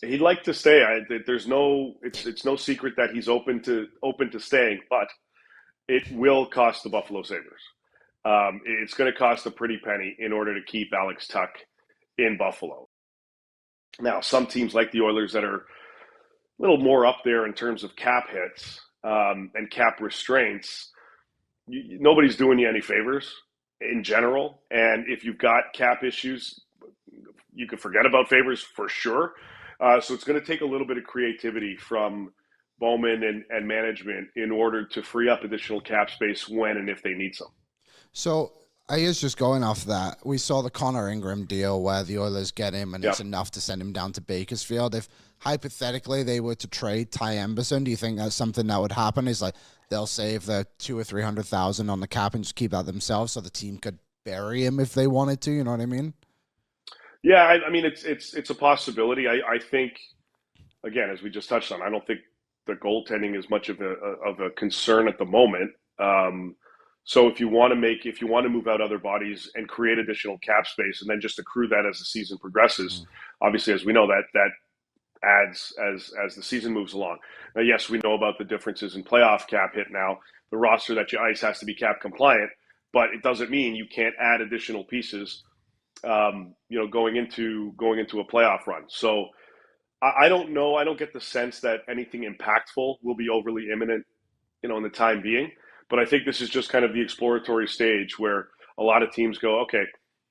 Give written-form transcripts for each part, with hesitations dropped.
He'd like to stay. It's no secret that he's open to staying, but it will cost the Buffalo Sabres. It's going to cost a pretty penny in order to keep Alex Tuch in Buffalo. Now, some teams like the Oilers that are a little more up there in terms of cap hits and cap restraints, nobody's doing you any favors in general. And if you've got cap issues, you can forget about favors for sure. So it's going to take a little bit of creativity from Bowman and management in order to free up additional cap space when and if they need some. So I is just going off that. We saw the Connor Ingram deal where the Oilers get him and it's enough to send him down to Bakersfield. If hypothetically they were to trade Ty Emberson, do you think that's something that would happen? Is like they'll save the $200,000 or $300,000 on the cap and just keep that themselves so the team could bury him if they wanted to, you know what I mean? Yeah, I mean it's a possibility. I think, again, as we just touched on, I don't think the goaltending is much of a concern at the moment. So if you want to move out other bodies and create additional cap space, and then just accrue that as the season progresses, obviously, as we know, that adds as the season moves along. Now, yes, we know about the differences in playoff cap hit now. The roster that you ice has to be cap compliant, but it doesn't mean you can't add additional pieces. Going into a playoff run. So I don't know. I don't get the sense that anything impactful will be overly imminent, in the time being. But I think this is just kind of the exploratory stage where a lot of teams go, okay,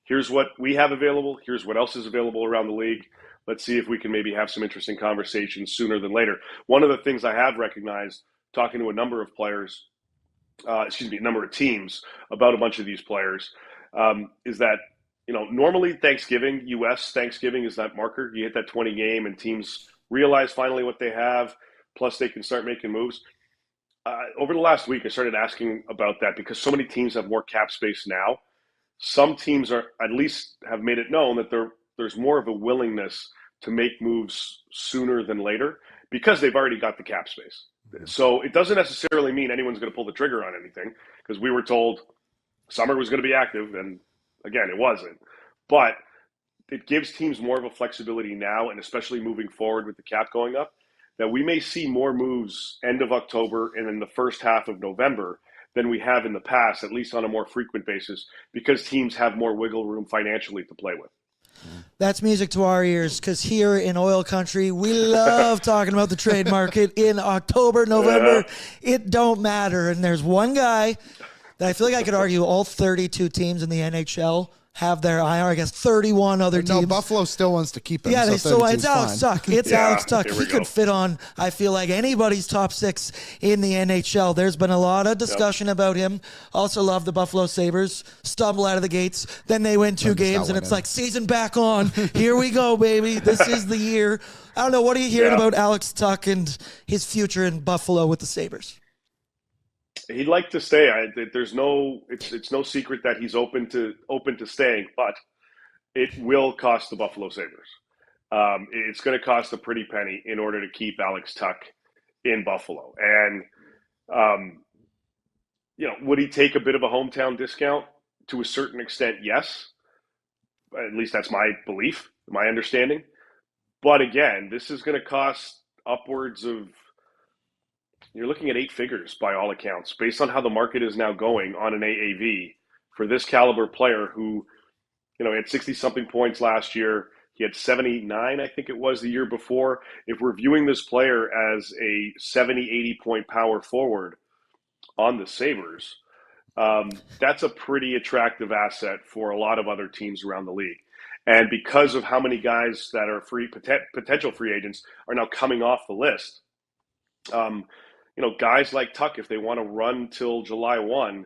here's what we have available. Here's what else is available around the league. Let's see if we can maybe have some interesting conversations sooner than later. One of the things I have recognized talking to a number of players, a number of teams about a bunch of these players, is that, normally Thanksgiving, U.S. Thanksgiving is that marker. You hit that 20 game and teams realize finally what they have, plus they can start making moves. Over the last week, I started asking about that because so many teams have more cap space now. Some teams are at least have made it known that there's more of a willingness to make moves sooner than later because they've already got the cap space. So it doesn't necessarily mean anyone's going to pull the trigger on anything because we were told summer was going to be active, and again, it wasn't. But it gives teams more of a flexibility now, and especially moving forward with the cap going up, that we may see more moves end of October and in the first half of November than we have in the past, at least on a more frequent basis, because teams have more wiggle room financially to play with. That's music to our ears, because here in oil country, we love talking about the trade market in October, November. It don't matter. And there's one guy that I feel like I could argue all 32 teams in the NHL have their IR. I guess 31 other teams. No, Buffalo still wants to keep him. Yeah, so it's Alex Tuch. It's Alex Tuch. He could fit on, I feel like, anybody's top six in the NHL. There's been a lot of discussion about him. Also love the Buffalo Sabres. Stumble out of the gates. Then they win two games, and it's like, season back on. Here we go, baby. This is the year. I don't know. What are you hearing about Alex Tuch and his future in Buffalo with the Sabres? He'd like to stay. It's no secret that he's open to staying, but it will cost the Buffalo Sabres. It's going to cost a pretty penny in order to keep Alex Tuch in Buffalo. And would he take a bit of a hometown discount? To a certain extent, yes. At least that's my belief, my understanding. But again, this is going to cost upwards of, you're looking at 8 figures by all accounts, based on how the market is now going on an AAV for this caliber player who, had 60-something points last year. He had 79, I think it was, the year before. If we're viewing this player as a 70, 80-point power forward on the Sabres, that's a pretty attractive asset for a lot of other teams around the league. And because of how many guys that are potential free agents are now coming off the list, guys like Tuch, if they want to run till July 1,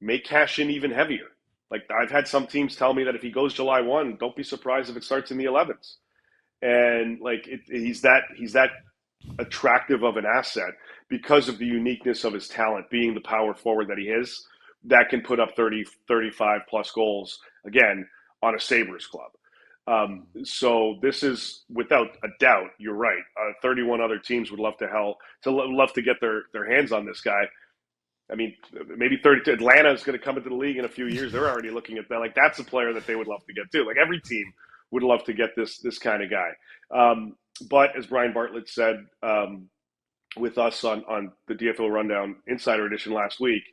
may cash in even heavier. Like, I've had some teams tell me that if he goes July 1, don't be surprised if it starts in the 11s. And he's that attractive of an asset because of the uniqueness of his talent, being the power forward that he is, that can put up 30, 35 plus goals, again, on a Sabres club. So this is, without a doubt, you're right. 31 other teams would love to get their hands on this guy. I mean, maybe 30. Atlanta is going to come into the league in a few years. They're already looking at that. Like, that's a player that they would love to get too. Like, every team would love to get this kind of guy. But as Brian Bartlett said with us on the DFL Rundown Insider Edition last week,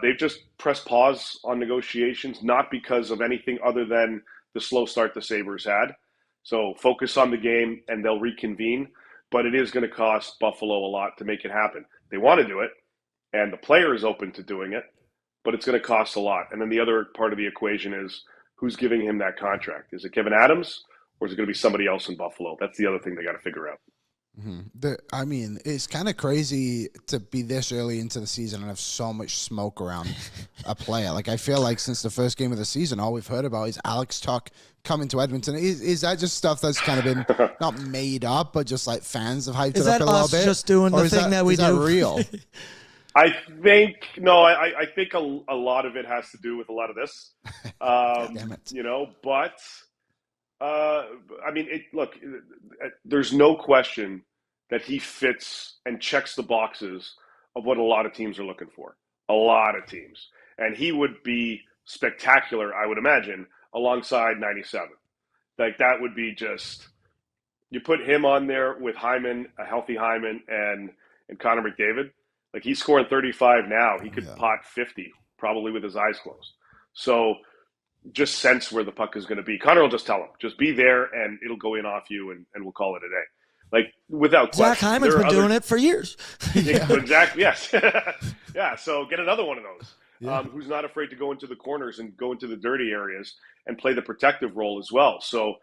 they've just pressed pause on negotiations, not because of anything other than the slow start the Sabres had. So focus on the game and they'll reconvene. But it is going to cost Buffalo a lot to make it happen. They want to do it, and the player is open to doing it, but it's going to cost a lot. And then the other part of the equation is who's giving him that contract. Is it Kevin Adams, or is it going to be somebody else in Buffalo? That's the other thing they got to figure out. I mean, it's kind of crazy to be this early into the season and have so much smoke around a player. Like, I feel like since the first game of the season, all we've heard about is Alex Tuch coming to Edmonton. Is that just stuff that's kind of been not made up, but just like fans have hyped it up a little bit? Is that us just doing the thing that we do? Is that real? I think I think a lot of it has to do with a lot of this, Damn it. But I mean, look, there's no question that he fits and checks the boxes of what a lot of teams are looking for. A lot of teams, and he would be spectacular, I would imagine, alongside 97. Like, that would be just, you put him on there with Hyman, a healthy Hyman, and Connor McDavid. Like, he's scoring 35 now. He could pot 50, probably with his eyes closed. So just sense where the puck is going to be. Connor will just tell him, just be there, and it'll go in off you, and we'll call it a day. Like, without question. Zach Hyman's been doing it for years. Exactly, yes. Yeah, so get another one of those. Who's not afraid to go into the corners and go into the dirty areas and play the protective role as well. So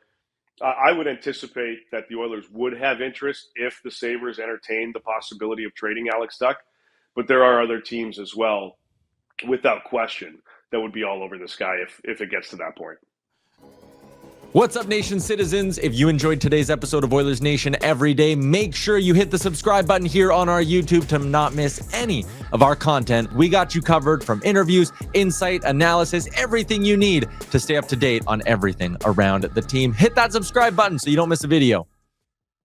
I would anticipate that the Oilers would have interest if the Sabres entertained the possibility of trading Alex Tuch. But there are other teams as well, without question, that would be all over this guy if it gets to that point. What's up, Nation citizens? If you enjoyed today's episode of Oilers Nation Every Day, make sure you hit the subscribe button here on our YouTube to not miss any of our content. We got you covered, from interviews, insight, analysis, everything you need to stay up to date on everything around the team. Hit that subscribe button so you don't miss a video.